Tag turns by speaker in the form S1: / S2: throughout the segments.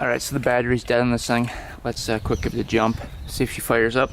S1: Alright, so the battery's dead on this thing. Let's quick give it a jump, see if she fires up.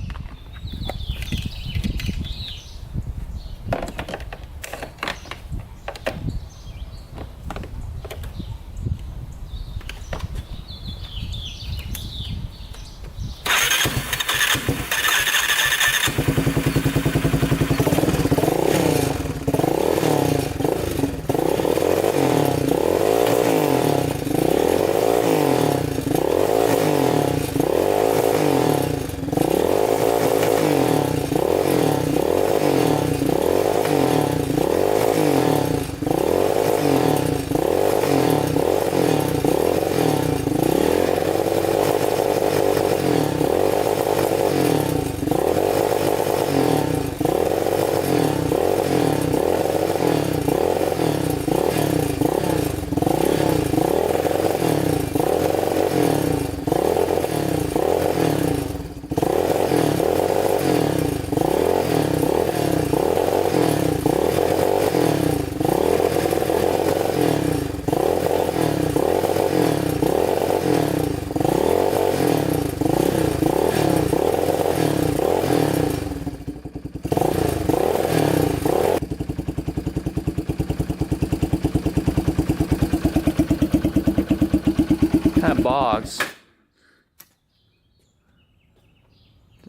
S1: Kind of bogs.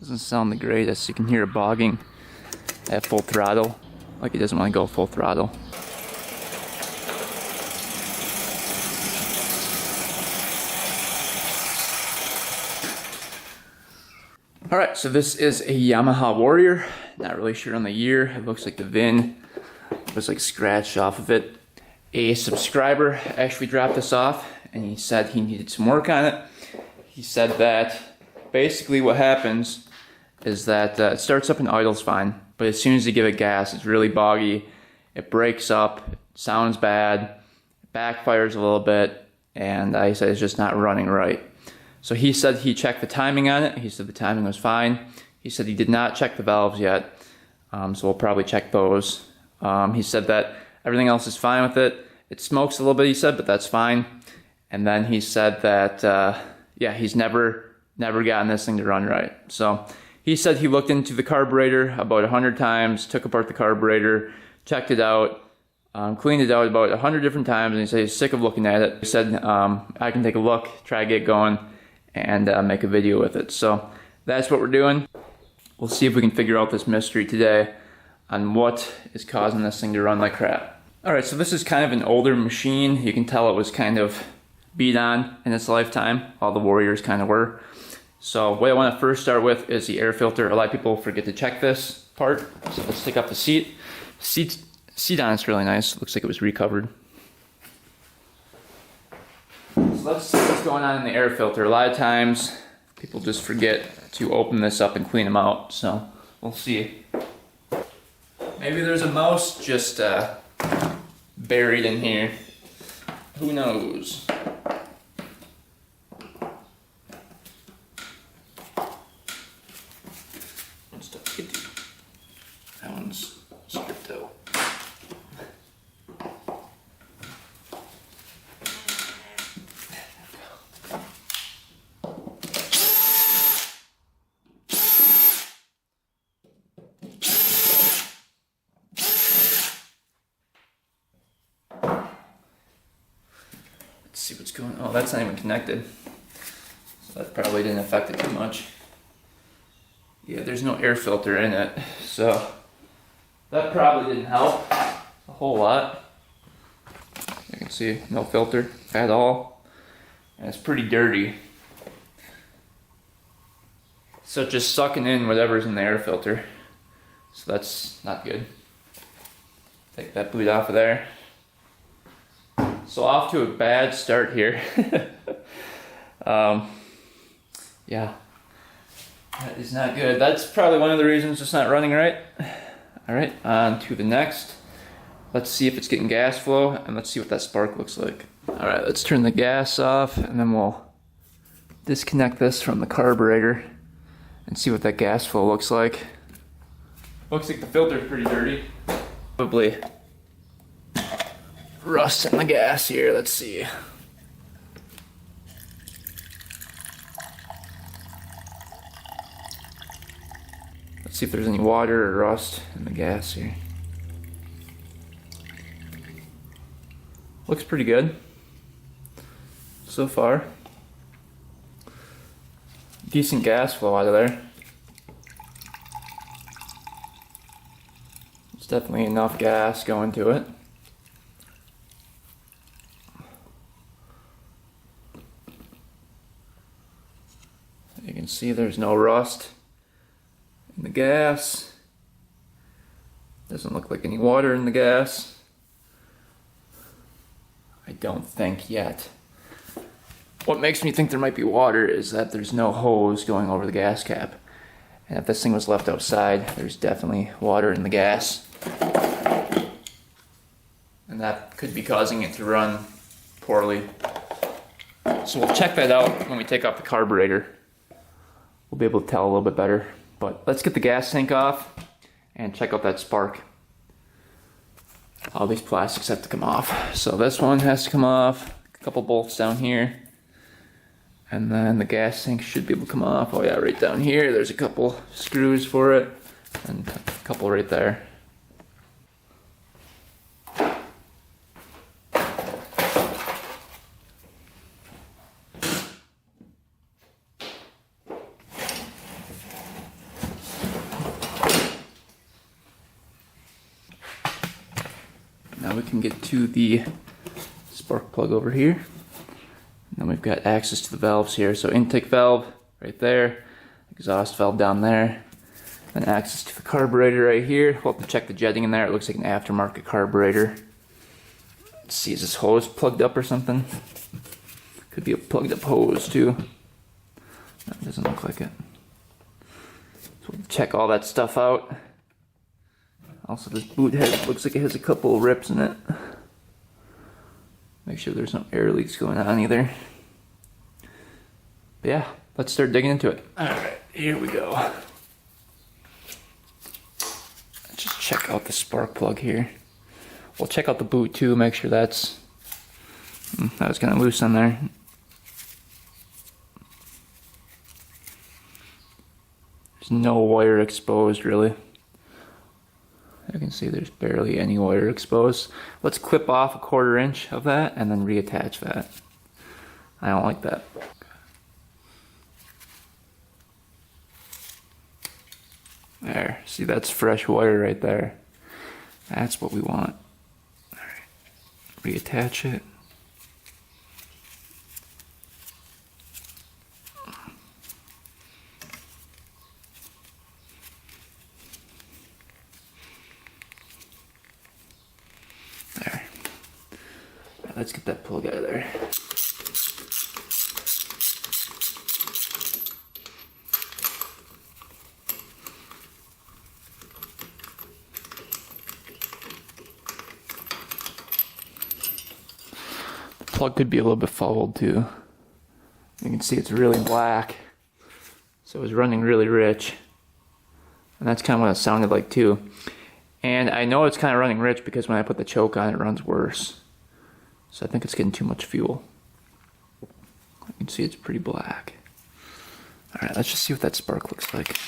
S1: Doesn't sound the greatest. You can hear it bogging at full throttle, like it doesn't want to go full throttle. Alright, so this is a Yamaha Warrior. Not really sure on the year. It looks like the VIN was like scratched off of it. A subscriber actually dropped this off and he said he needed some work on it. He said that basically what happens is that it starts up and idles fine, but as soon as you give it gas, it's really boggy. It breaks up, it sounds bad, it backfires a little bit, and I said it's just not running right. So he said he checked the timing on it. He said the timing was fine. He said he did not check the valves yet, so we'll probably check those. He said that everything else is fine with it. It smokes a little bit, he said, but that's fine. And then he said that, yeah, he's never gotten this thing to run right. So he said he looked into the carburetor about 100 times, took apart the carburetor, checked it out, cleaned it out about 100 different times, and he said he's sick of looking at it. He said, I can take a look, try to get going, and make a video with it. So that's what we're doing. We'll see if we can figure out this mystery today on what is causing this thing to run like crap. Alright, so this is kind of an older machine. You can tell it was kind of beat on in its lifetime. All the Warriors kind of were. So what I want to first start with is the air filter. A lot of people forget to check this part. So let's take off the seat. Seat on it's really nice. Looks like it was recovered. So let's see what's going on in the air filter. A lot of times people just forget to open this up and clean them out. So we'll see. Maybe there's a mouse just buried in here. Who knows? That one's stripped out. Let's see what's going on. Oh, that's not even connected. So that probably didn't affect it too much. Yeah, there's no air filter in it, so that probably didn't help a whole lot. You can see no filter at all, and it's pretty dirty. So it's just sucking in whatever's in the air filter, so that's not good. Take that boot off of there. So off to a bad start here. Yeah. That is not good. That's probably one of the reasons it's not running right. Alright, on to the next. Let's see if it's getting gas flow, and let's see what that spark looks like. Alright, let's turn the gas off, and then we'll disconnect this from the carburetor and see what that gas flow looks like. Looks like the filter's pretty dirty. Probably rust in the gas here, let's see. Let's see if there's any water or rust in the gas here. Looks pretty good so far. Decent gas flow out of there. It's definitely enough gas going to it. You can see there's no rust in the gas. Doesn't look like any water in the gas. I don't think yet. What makes me think there might be water is that there's no hose going over the gas cap. And if this thing was left outside, there's definitely water in the gas. And that could be causing it to run poorly. So we'll check that out when we take off the carburetor. We'll be able to tell a little bit better. But let's get the gas tank off and check out that spark. All these plastics have to come off. So this one has to come off, a couple bolts down here. And then the gas tank should be able to come off. Oh yeah, right down here, there's a couple screws for it. And a couple right there. Now we can get to the spark plug over here. Then we've got access to the valves here. So intake valve right there, exhaust valve down there, and access to the carburetor right here. We'll have to check the jetting in there. It looks like an aftermarket carburetor. Let's see, is this hose plugged up or something? Could be a plugged up hose too. No, it doesn't look like it. So we'll check all that stuff out. Also, this boot head looks like it has a couple of rips in it. Make sure there's no air leaks going on either. But yeah, let's start digging into it. Alright, here we go. Let's just check out the spark plug here. We'll check out the boot too, make sure that was kind of loose on there. There's no wire exposed really. You can see there's barely any wire exposed. Let's clip off a 1/4 inch of that and then reattach that. I don't like that. There, see that's fresh wire right there. That's what we want. All right, reattach it. There. Right, let's get that plug out of there. The plug could be a little bit fouled too. You can see it's really black. So it's running really rich. And that's kind of what it sounded like too. And I know it's kind of running rich because when I put the choke on, it runs worse. So I think it's getting too much fuel. You can see it's pretty black. Alright, let's just see what that spark looks like.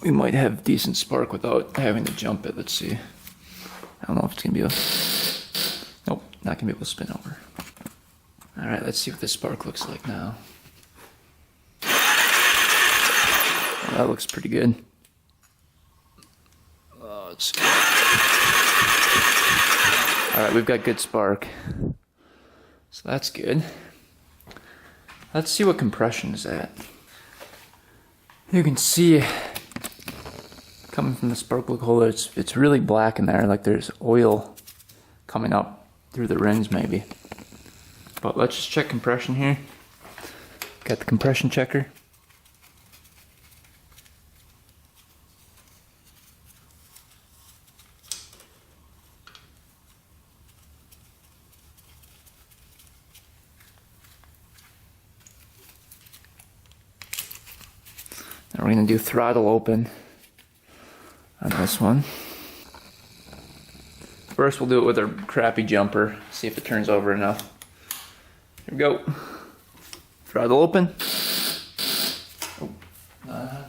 S1: We might have decent spark without having to jump it. Let's see. I don't know if it's going to be a... Nope, not going to be able to spin over. Alright, let's see what this spark looks like now. Well, that looks pretty good. Alright, we've got good spark. So that's good. Let's see what compression is at. You can see coming from the spark plug holder, it's really black in there, like there's oil coming up through the rims maybe. But let's just check compression here. Got the compression checker. Now we're going to do throttle open on this one. First we'll do it with our crappy jumper, see if it turns over enough. Here we go. Throttle open. Oh.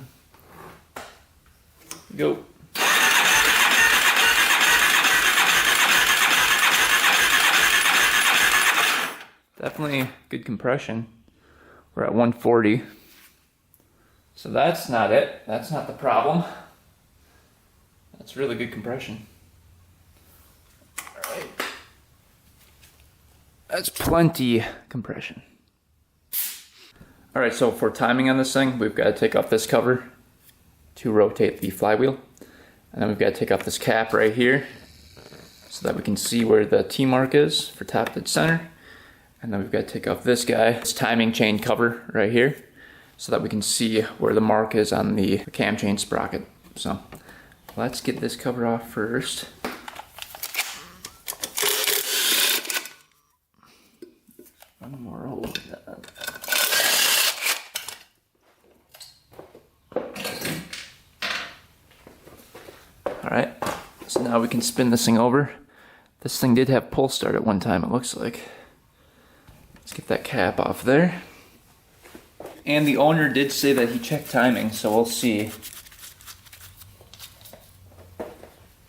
S1: Go. Definitely good compression. We're at 140. So that's not it. That's not the problem. That's really good compression. All right. That's plenty compression. All right, so for timing on this thing, we've got to take off this cover to rotate the flywheel. And then we've got to take off this cap right here so that we can see where the T-mark is for top dead center. And then we've got to take off this guy, this timing chain cover right here, so that we can see where the mark is on the cam chain sprocket. So let's get this cover off first. One more hole with that. All right, so now we can spin this thing over. This thing did have pull start at one time, it looks like. Let's get that cap off there. And the owner did say that he checked timing, so we'll see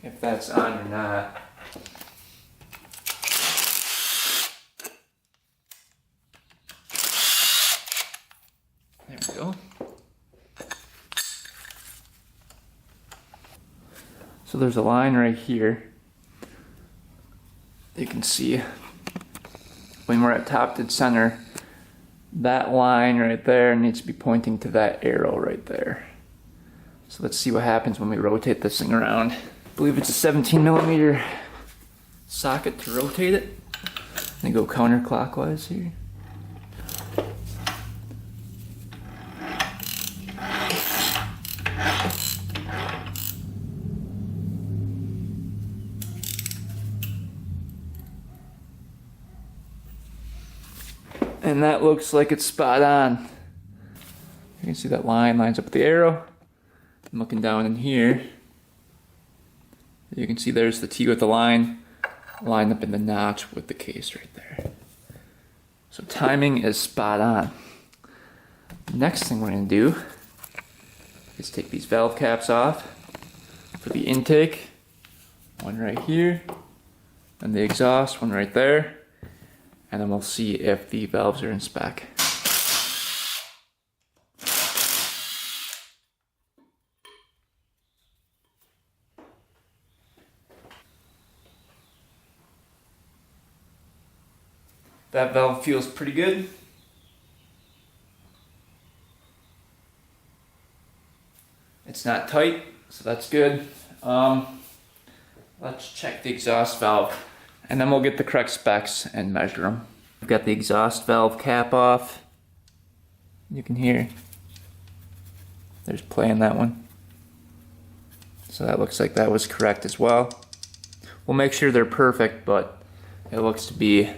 S1: if that's on or not. There we go. So there's a line right here. You can see when we're at top dead center, that line right there needs to be pointing to that arrow right there. So let's see what happens when we rotate this thing around. I believe it's a 17mm socket to rotate it. And go counterclockwise here. And that looks like it's spot on. You can see that line lines up with the arrow. I'm looking down in here. You can see there's the T with the line lined up in the notch with the case right there. So timing is spot on. Next thing we're going to do is take these valve caps off for the intake. One right here, and the exhaust, one right there. And then we'll see if the valves are in spec. That valve feels pretty good. It's not tight, so that's good. Let's check the exhaust valve. And then we'll get the correct specs and measure them. We've got the exhaust valve cap off. You can hear there's play in that one. So that looks like that was correct as well. We'll make sure they're perfect, but it looks to be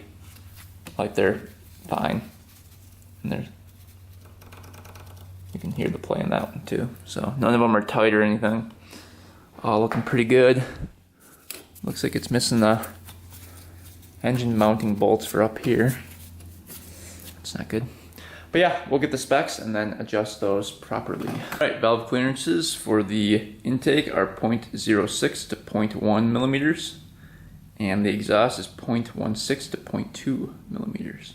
S1: like they're fine. And there's, you can hear the play in that one too. So none of them are tight or anything. All looking pretty good. Looks like it's missing the engine mounting bolts for up here. It's not good. But yeah, we'll get the specs and then adjust those properly. All right, valve clearances for the intake are 0.06 to 0.1 millimeters. And the exhaust is 0.16 to 0.2 millimeters.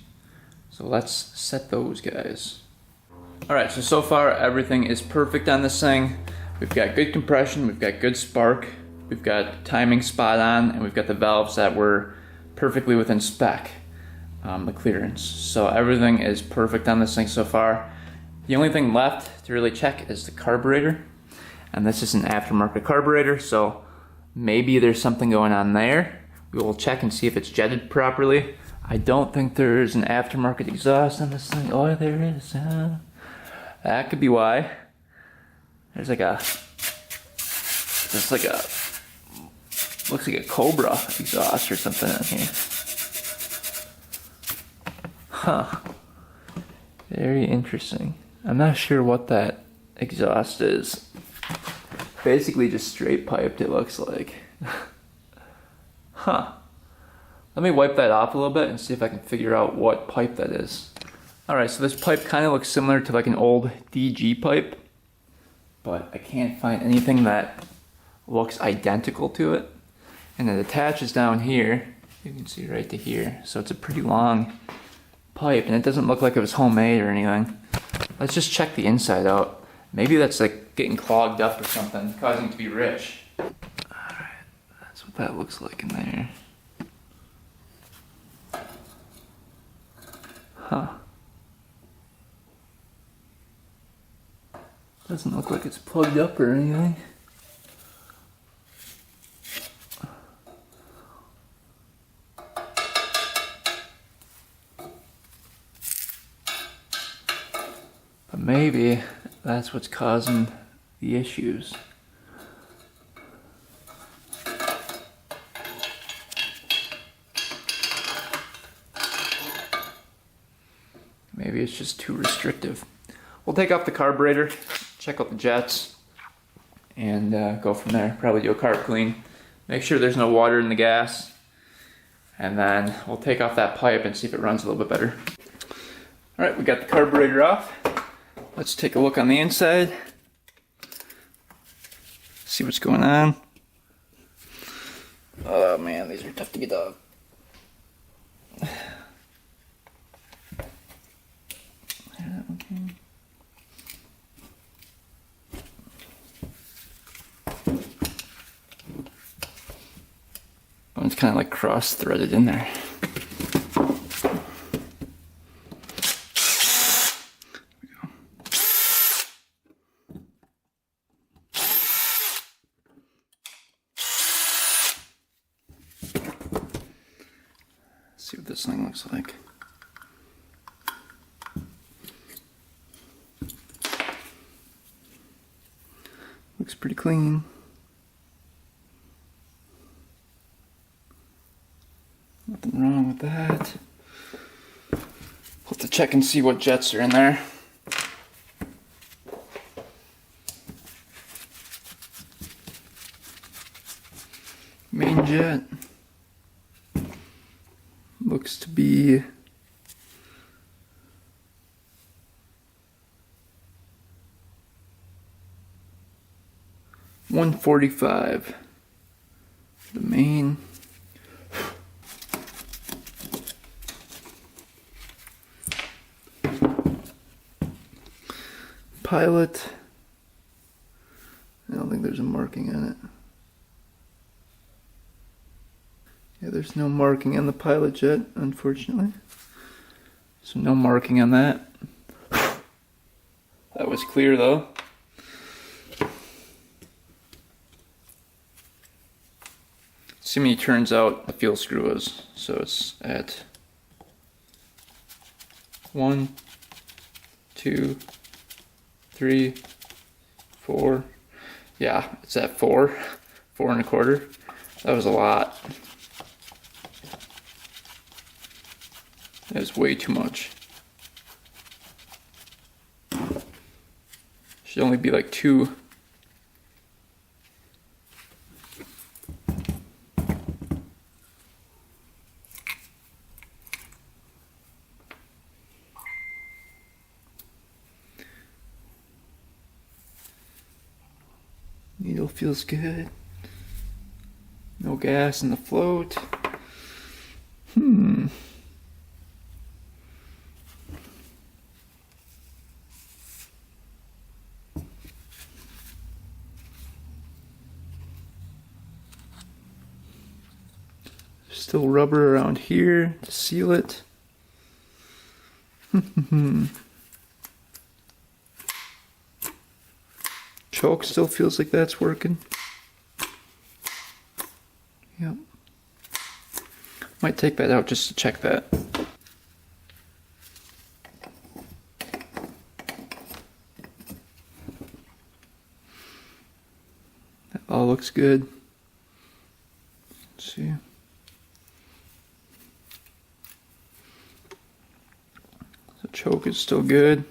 S1: So let's set those guys. All right, so far everything is perfect on this thing. We've got good compression, we've got good spark, we've got timing spot on, and we've got the valves that were perfectly within spec, the clearance. So everything is perfect on this thing so far. The only thing left to really check is the carburetor. And this is an aftermarket carburetor, so maybe there's something going on there. We will check and see if it's jetted properly. I don't think there's an aftermarket exhaust on this thing. Oh, there is. That could be why. There's like a, looks like a Cobra exhaust or something on here. Huh. Very interesting. I'm not sure what that exhaust is. Basically just straight piped, it looks like. Huh. Let me wipe that off a little bit and see if I can figure out what pipe that is. Alright, so this pipe kind of looks similar to like an old DG pipe, but I can't find anything that looks identical to it. And it attaches down here, you can see right to here, so it's a pretty long pipe, and it doesn't look like it was homemade or anything. Let's just check the inside out. Maybe that's like getting clogged up or something, causing it to be rich. Alright, that's what that looks like in there. Huh. Doesn't look like it's plugged up or anything. But maybe that's what's causing the issues. Maybe it's just too restrictive. We'll take off the carburetor, check out the jets, and go from there. Probably do a carb clean. Make sure there's no water in the gas. And then we'll take off that pipe and see if it runs a little bit better. Alright, we got the carburetor off. Let's take a look on the inside. See what's going on. Oh man, these are tough to get up. Oh, it's kind of like cross-threaded in there. See what this thing looks like. Looks pretty clean. Nothing wrong with that. We'll have to check and see what jets are in there. Main jet looks to be $145. The main. Pilot. I don't think there's a marking on it. Yeah, there's no marking on the pilot jet, unfortunately. So no marking on that. That was clear though. See how many turns out the fuel screw is. So it's at 1, 2, 3, 4. Yeah, it's at 4, 4 1/4. That was a lot. That is way too much. Should only be like 2. Needle feels good. No gas in the float. Still rubber around here to seal it. Choke still feels like that's working. Yep. Might take that out just to check that. That all looks good. Let's see. The choke is still good.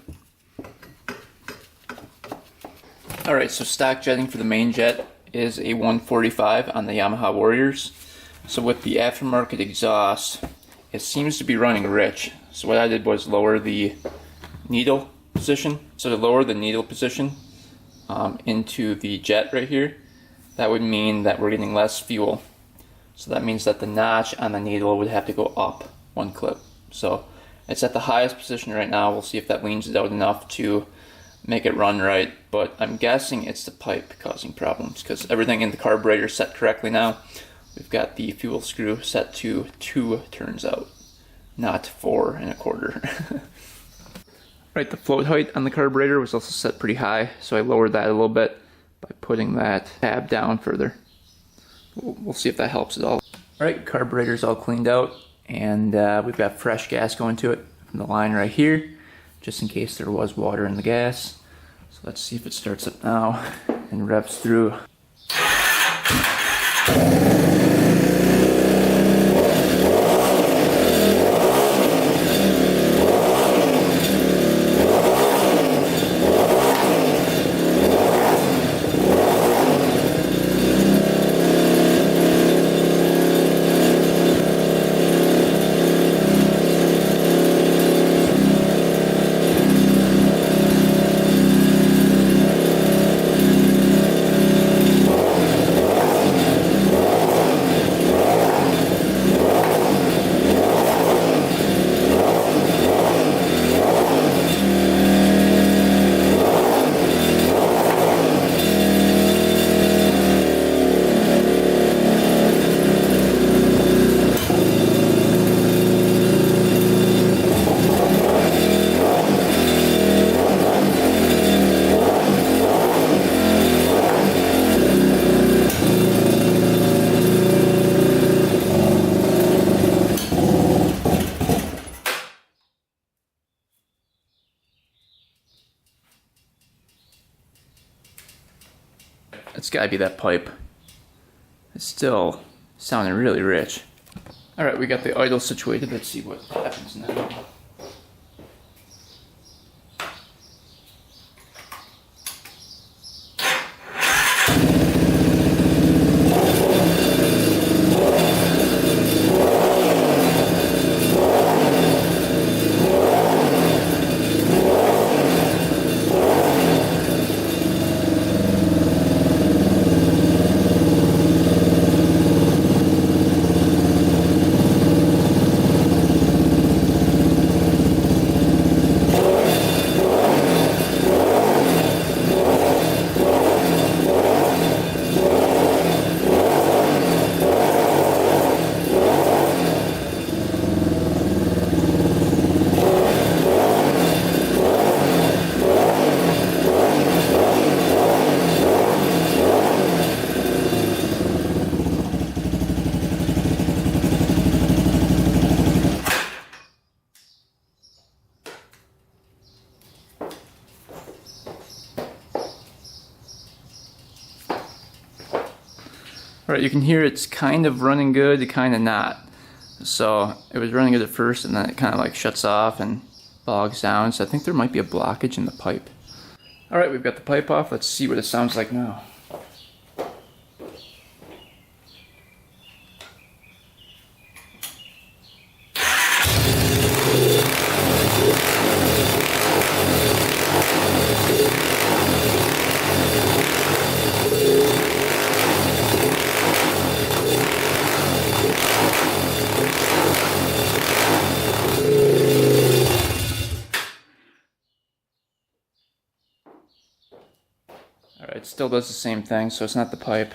S1: Alright, so stock jetting for the main jet is a 145 on the Yamaha Warriors. So with the aftermarket exhaust, it seems to be running rich. So what I did was lower the needle position. So to lower the needle position, into the jet right here, that would mean that we're getting less fuel. So that means that the notch on the needle would have to go up one clip. So it's at the highest position right now. We'll see if that leans it out enough to make it run right, but I'm guessing it's the pipe causing problems because everything in the carburetor is set correctly now. We've got the fuel screw set to 2 turns out, not 4 1/4. Right, the float height on the carburetor was also set pretty high, so I lowered that a little bit by putting that tab down further. We'll see if that helps at all. Alright, carburetor's all cleaned out, and we've got fresh gas going to it from the line right here, just in case there was water in the gas. So let's see if it starts up now and revs through. It's gotta be that pipe. It's still sounding really rich. Alright, we got the idle situated. Let's see what happens now. Alright, you can hear it's kind of running good, kind of not. So it was running good at first, and then it kind of like shuts off and bogs down. So I think there might be a blockage in the pipe. Alright, we've got the pipe off. Let's see what it sounds like now. Alright, it still does the same thing, so it's not the pipe.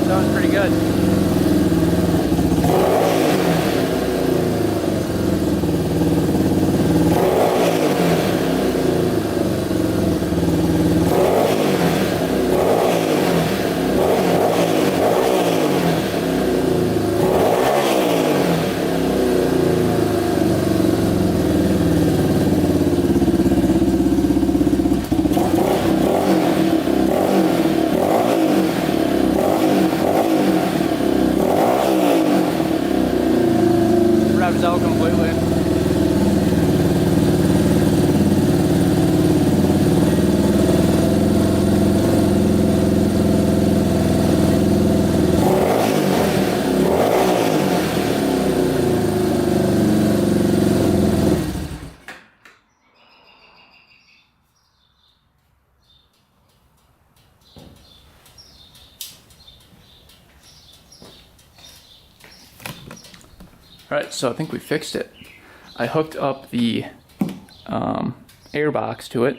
S1: Sounds pretty good. Alright, so I think we fixed it. I hooked up the air box to it.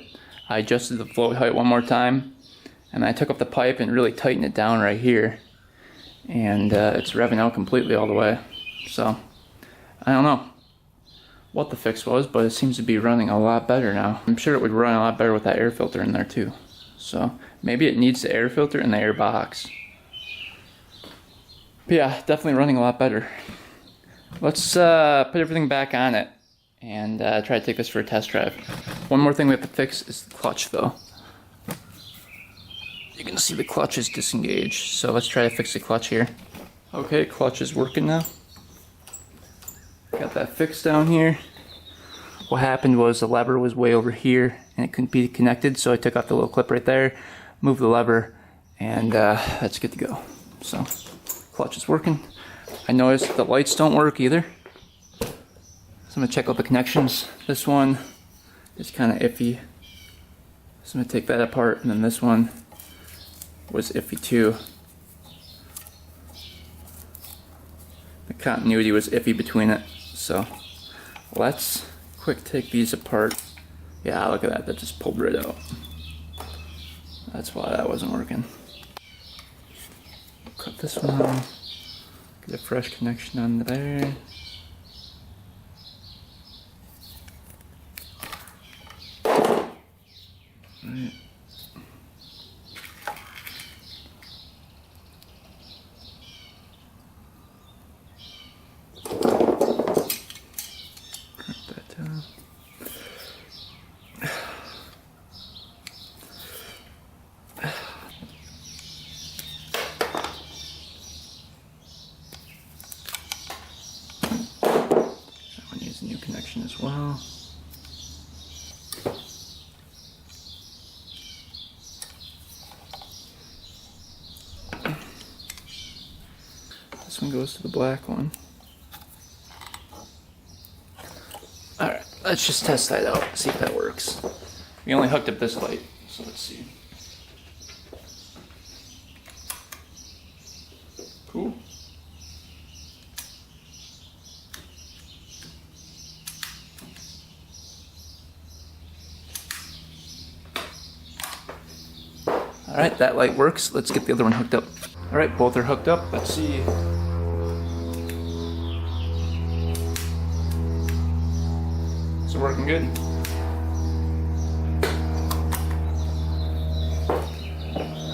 S1: I adjusted the float height one more time, and I took up the pipe and really tightened it down right here. And it's revving out completely all the way. So, I don't know what the fix was, but it seems to be running a lot better now. I'm sure it would run a lot better with that air filter in there too. So, maybe it needs the air filter in the air box. But yeah, definitely running a lot better. Let's put everything back on it and try to take this for a test drive. One more thing we have to fix is the clutch though. You can see the clutch is disengaged, so let's try to fix the clutch here. Okay, clutch is working now. Got that fixed down here. What happened was the lever was way over here and it couldn't be connected, so I took off the little clip right there, moved the lever, and that's good to go. So, clutch is working. I noticed the lights don't work either. So I'm gonna check out the connections. This one is kind of iffy. So I'm gonna take that apart, and then this one was iffy too. The continuity was iffy between it. So let's quick take these apart. Yeah, look at that, that just pulled right out. That's why that wasn't working. Cut this one off. Get a fresh connection on there. Right. New connection as well. This one goes to the black one. Alright, let's just test that out, see if that works. We only hooked up this light, so let's see. Cool. Alright, that light works. Let's get the other one hooked up. Alright, both are hooked up. Let's see. Is it working good?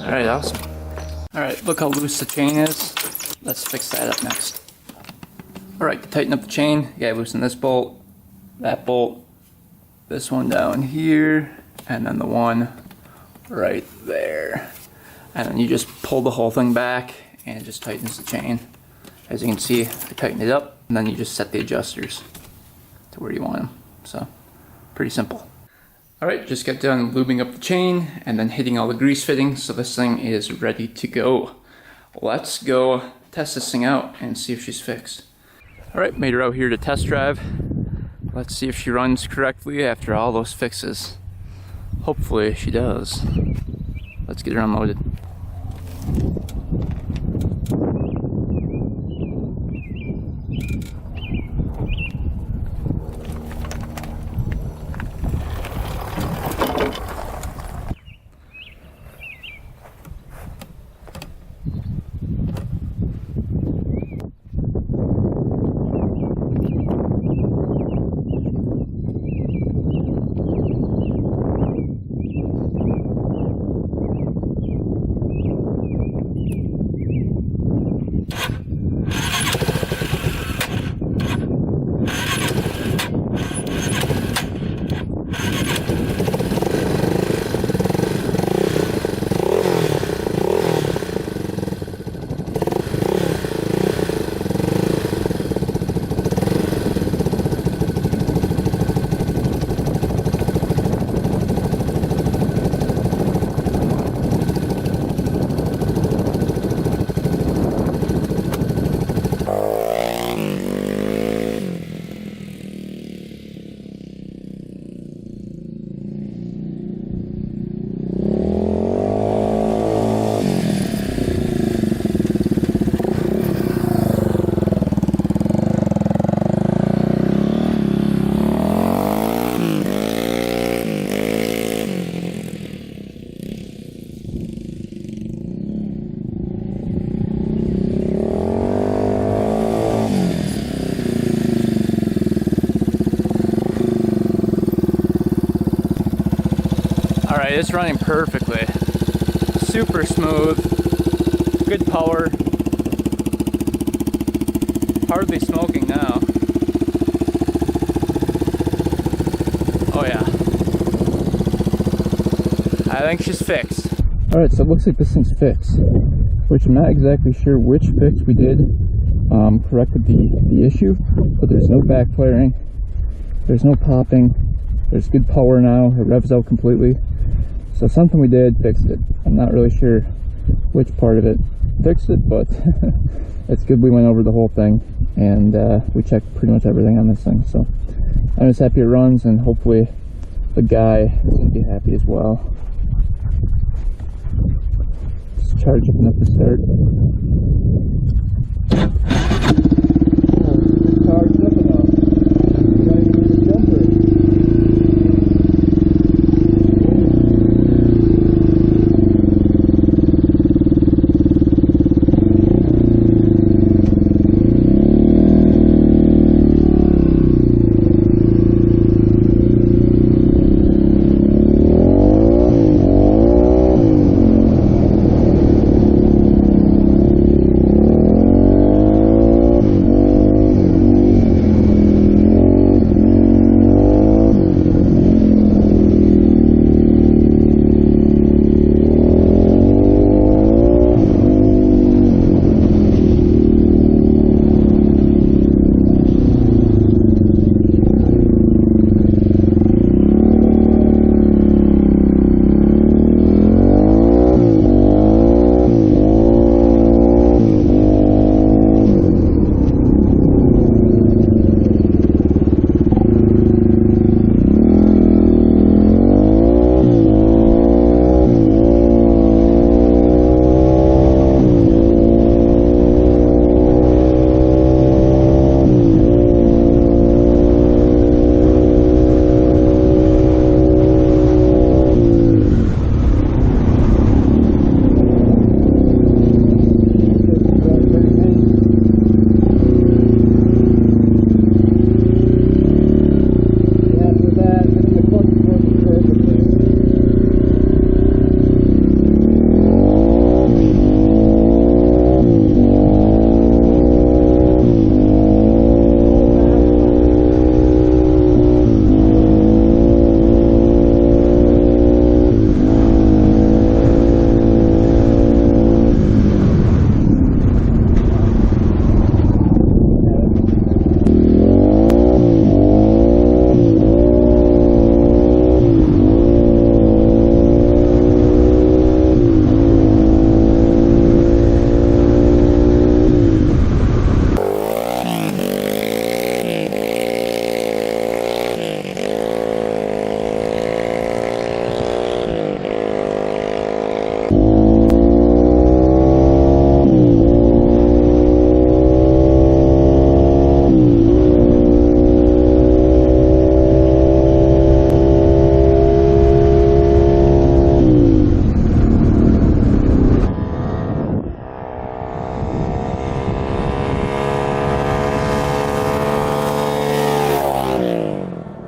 S1: Alright, awesome. Alright, look how loose the chain is. Let's fix that up next. Alright, to tighten up the chain, you gotta loosen this bolt, that bolt, this one down here, and then the one right there. And then you just pull the whole thing back and it just tightens the chain. As you can see, I tightened it up, and then you just set the adjusters to where you want them. So, pretty simple. Alright, just got done lubing up the chain and then hitting all the grease fittings, so this thing is ready to go. Let's go test this thing out and see if she's fixed. Alright, made her out here to test drive. Let's see if she runs correctly after all those fixes. Hopefully she does. Let's get her unloaded. Alright, it's running perfectly. Super smooth. Good power. Hardly smoking now. Oh yeah. I think she's fixed. Alright, so it looks like this thing's fixed. Which I'm not exactly sure which fix we did corrected the issue. But there's no backfiring. There's no popping. There's good power now. It revs out completely. So something we did fixed it. I'm not really sure which part of it fixed it, but it's good we went over the whole thing and we checked pretty much everything on this thing. So I'm just happy it runs, and hopefully the guy is going to be happy as well. Just charge up enough to start. Charged up enough. Gotta use the jumper.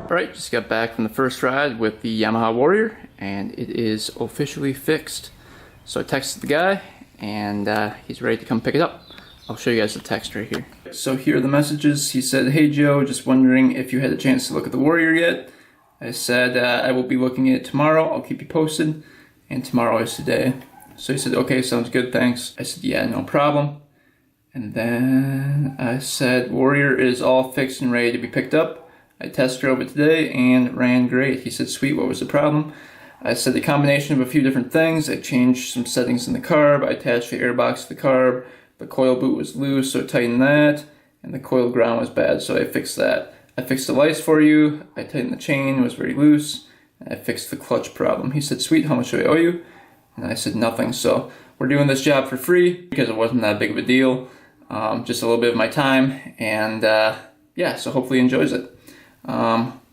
S1: Alright, just got back from the first ride with the Yamaha Warrior, and it is officially fixed. So I texted the guy, and he's ready to come pick it up. I'll show you guys the text right here. So here are the messages. He said, "Hey Joe, just wondering if you had a chance to look at the Warrior yet." I said, "I will be looking at it tomorrow. I'll keep you posted." And tomorrow is today. So he said, "Okay, sounds good, thanks." I said, "Yeah, no problem." And then I said, "Warrior is all fixed and ready to be picked up. I test drove it today and ran great." He said, "Sweet, what was the problem?" I said, "The combination of a few different things. I changed some settings in the carb. I attached the airbox to the carb. The coil boot was loose, so I tightened that. And the coil ground was bad, so I fixed that. I fixed the lights for you. I tightened the chain, it was very loose. And I fixed the clutch problem." He said, "Sweet, how much do I owe you?" And I said, "Nothing." So we're doing this job for free because it wasn't that big of a deal. Just a little bit of my time. And yeah, so hopefully he enjoys it.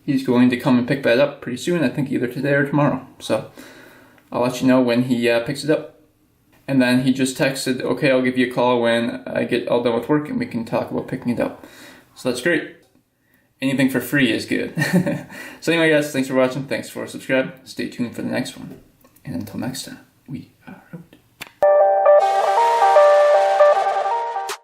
S1: He's going to come and pick that up pretty soon, I think either today or tomorrow. So I'll let you know when he picks it up. And then he just texted, "Okay, I'll give you a call when I get all done with work and we can talk about picking it up." So that's great. anything for free is good. So anyway, guys, thanks for watching. Thanks for subscribing. Stay tuned for the next one. And until next time, we are out.